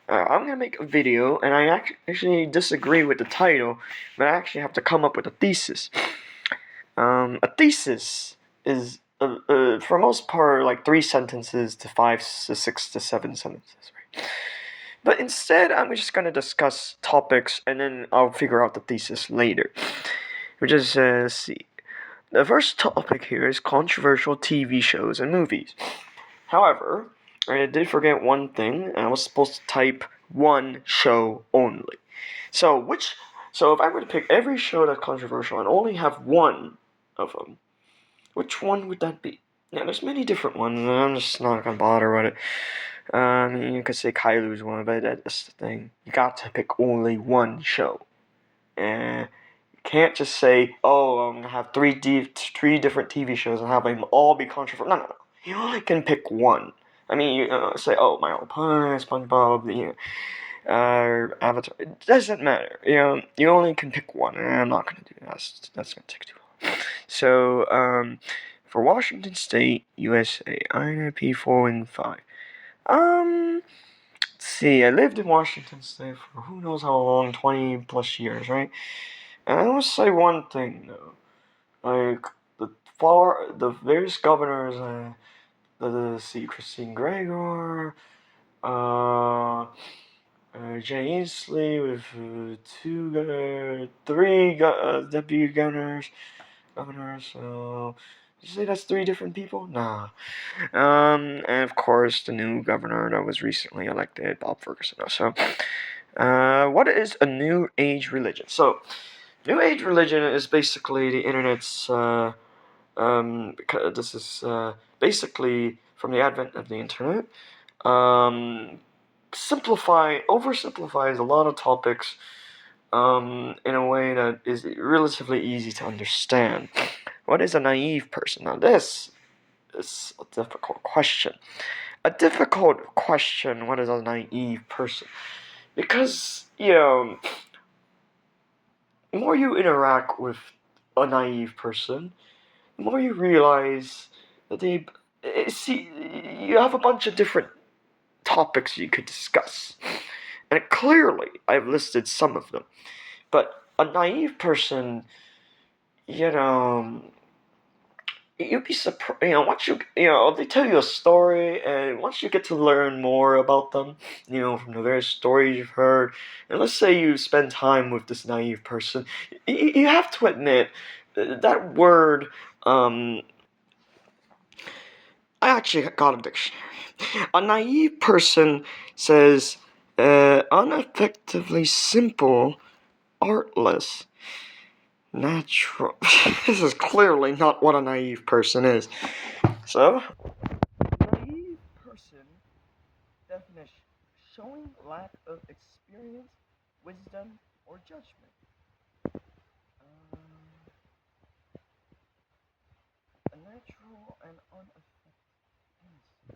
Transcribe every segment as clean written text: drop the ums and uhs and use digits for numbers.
I'm gonna make a video, and I actually disagree with the title, but I actually have to come up with a thesis. A thesis is, for most part, like 3 sentences to 5 to 6 to 7 sentences, right? But instead, I'm just gonna discuss topics, and then I'll figure out the thesis later. Which is, let's see. The first topic here is controversial TV shows and movies. However, I did forget one thing, and I was supposed to type one show only. So if I were to pick every show that's controversial and only have one of them, which one would that be? Yeah, there's many different ones, and I'm just not gonna bother with it. You could say Caillou's one, but that's the thing. You got to pick only one show. And you can't just say, oh, I'm gonna have three different TV shows and have them all be controversial. No. You only can pick one. I mean, you say, oh, My Little Pony, SpongeBob, Avatar. It doesn't matter. You only can pick one, and I'm not gonna do that. That's gonna take too long. So, for Washington State, USA, INP 4 and 5. Let's see. I lived in Washington State for who knows how long, 20 plus years, right? And I want to say one thing though, like the various governors, Christine Gregor, Jay Inslee with three deputy governors. So, did you say that's 3 different people? Nah. And of course the new governor that was recently elected, Bob Ferguson. So, what is a New Age religion? So, New Age religion is basically the internet's. Because this is basically from the advent of the internet. Oversimplifies a lot of topics in a way that is relatively easy to understand. What is a naive person? Now, this is a difficult question. What is a naive person? Because, the more you interact with a naive person, the more you realize that you have a bunch of different topics you could discuss. And clearly, I've listed some of them. But a naive person, you'd be surprised, once they tell you a story, and once you get to learn more about them, from the various stories you've heard, and let's say you spend time with this naive person, you have to admit that word, I actually got a dictionary. A naive person says, unaffectively simple, artless, natural. This is clearly not what a naive person is. So, naive person definition: showing lack of experience, wisdom, or judgment. A natural and unaffected innocence.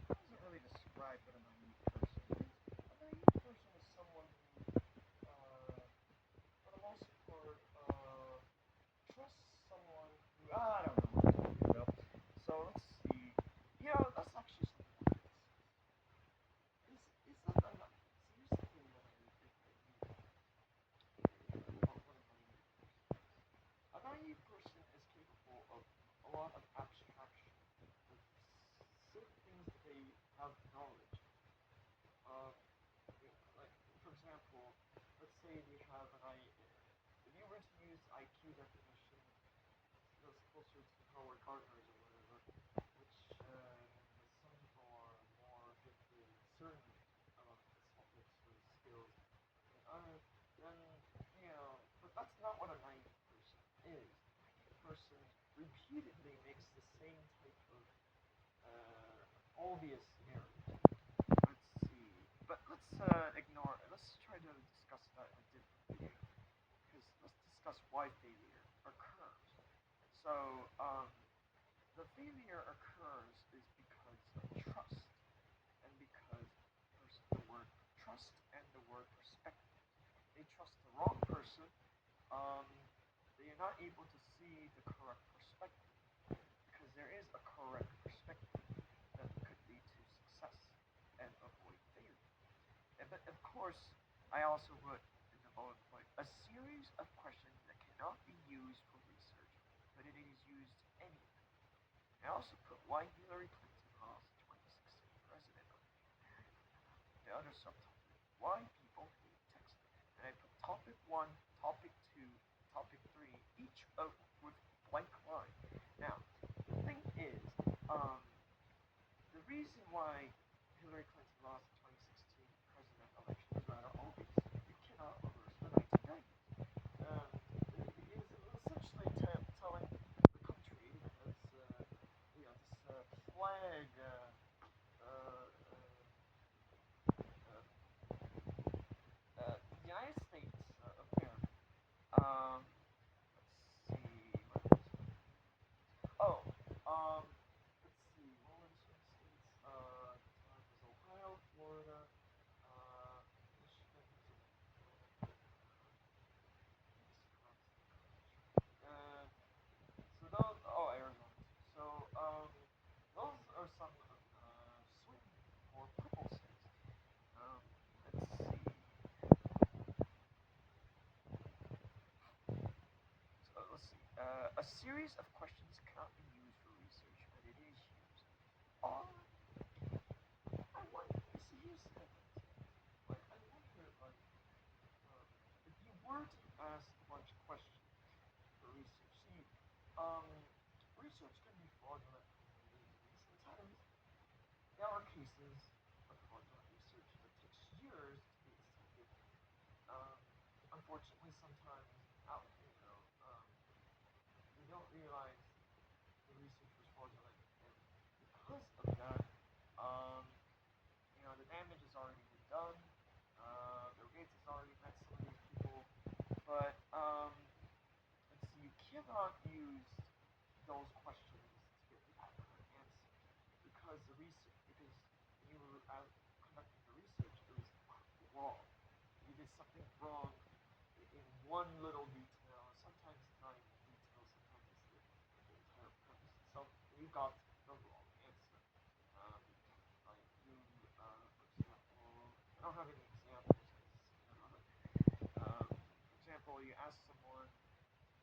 Doesn't really describe what a naive person is. A naive person is someone who, for the most part, trusts someone who, I don't know. So let's see. That's actually something. Is that enough? Here's something that a naive person is capable of a lot of abstraction, with certain things that they have knowledge. Uh, like, for example, let's say we have if you were to use IQ definition, that's closer to Howard Gardner's or whatever, which some people are more gifted in certain topics or skills than others, then, but that's not what a naive person is. A naive person repeatedly makes the same type of obvious errors. Let's see. But let's ignore it. Let's try to discuss that in a different video. Because let's discuss why failure occurs. So, the failure occurs is because of trust. And because the word trust and the word perspective. They trust the wrong person. They are not able to see the correct perspective. Because there is a correct perspective that could lead to success. course, I also wrote in the bullet point a series of questions that cannot be used for research, but it is used anyway. I also put why Hillary Clinton lost the 2016 president the other subtopic, why people hate texting. And I put topic 1, topic 2, topic 3, each of with blank line. Now, the thing is, um, the reason why Hillary Clinton lost the 2016 president election is rather obvious. You cannot reverse the 1990s. It is essentially telling the country that this flag uh, the United States of America. Let's see. Oh, um, let's see. What were the states? Time was Ohio, Florida, Michigan, uh, so those. Oh, Arizona. So those are some swing or purple states. Um, let's see. Let's see. A series of questions cannot be used for research, but it is used. Oh, I wonder. See, here's the thing. Like, I wonder, like, um, if you were to ask a bunch of questions for research, see, um, research can be fraudulent for many reasons. Sometimes there are cases of fraudulent research that takes years to be accepted. Um, Unfortunately, sometimes out, we don't realize the research was fraudulent, and because of that, um, the damage has already been done. The rates has already met some of these people, but let's see, you cannot use those questions to get the accurate answer because when you were out conducting the research, it was wrong. You did something wrong in one little detail. Sometimes it's not even detail. Sometimes it's the entire premise itself. And you got the wrong answer. Um, like you, for example, I don't have any examples for example, you ask someone,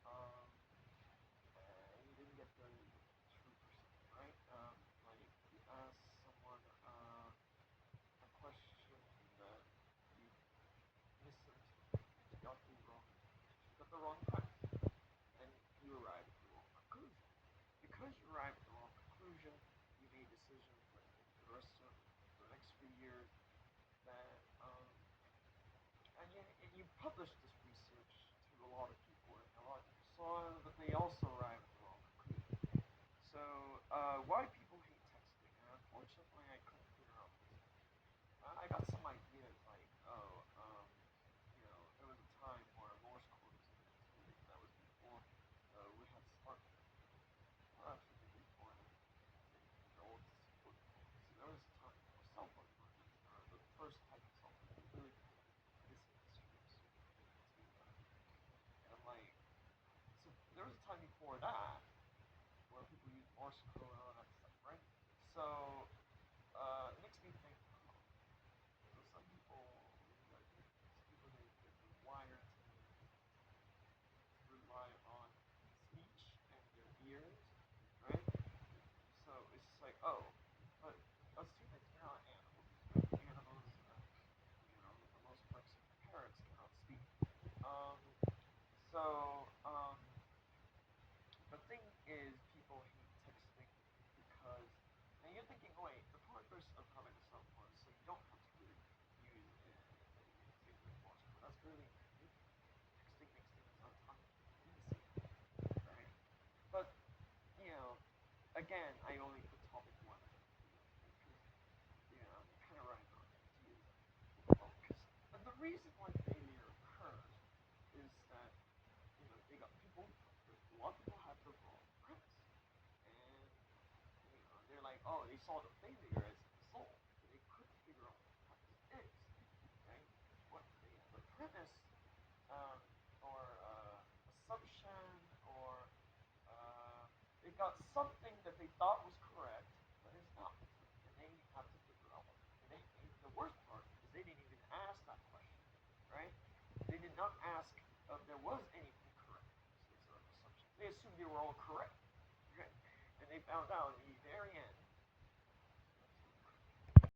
um, you didn't get the truth or something, right? Like you ask someone a question that you misinterpreted, you got the wrong premise, and you arrive at the wrong conclusion. Because you arrived at the wrong conclusion, you made decisions that for the rest of the next few years that and you published this research to a lot of people, and a lot of people saw it, but they also arrived at the wrong conclusion. So, why people hate texting? And unfortunately, I couldn't figure out this. I got some ideas like, there was a time where Morse code was invented. That was before we had smartphones. Well, actually, before the old flip phones. There was a time where cell phones were invented. The first type of cell phone. Really cool. This industry was to and I'm like, so there was a time before that where people used Morse code and all that stuff, right? So it makes me think. So some people, they wired to rely on speech and their ears, right? So it's just like, oh, but let's do this. We're not animals, right? Animals, for the most part, except for parrots, cannot speak. Um, so the thing is, people hate texting because, and you're thinking, wait, the purpose of having a cell phone is so you don't have to really use things like Morse code. That's really convenient. Texting makes things a ton easier, right? But, again, I only put topic 1 because, I'm kind of running out of ideas. Well, because the reason why failure occurs is that, they got people, a lot of people have the wrong premise. And, they're like, oh, they saw the failure as a result, but they couldn't figure out what the premise is, right? What the premise, or assumption, or they got something that they thought was correct, but it's not, and they have to figure out what. And the worst part is they didn't even ask that there was anything correct in these sort of assumptions. They assumed they were all correct. Okay? And they found out in the very end